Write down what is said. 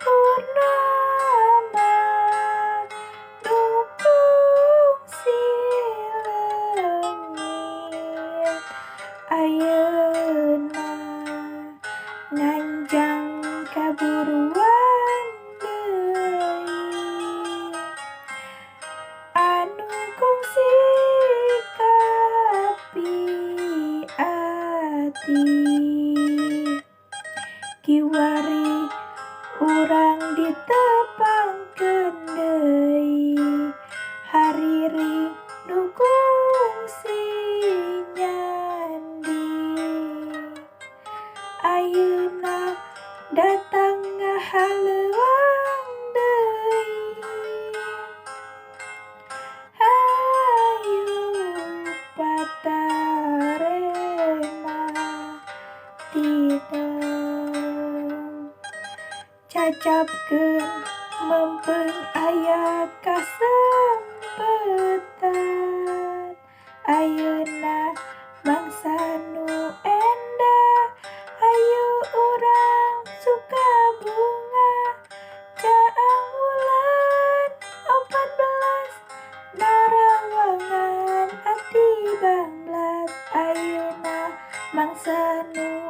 Purnama dukung silengit, ayeuna nganjang kaburuan deui. Anu kungsi kapi ati, kiwari urang ditepangkeun deui. Hariri nu kungsi nyandi, ayeuna datang ngahaleuang deui. Hayu patarema tideng, cacapkeun mempeung aya kasempetan. Ayeuna mangsa nu endah, hayu urang Sukabunga. Caang wulan 14 narawangan ati 12, ayeuna mangsa nu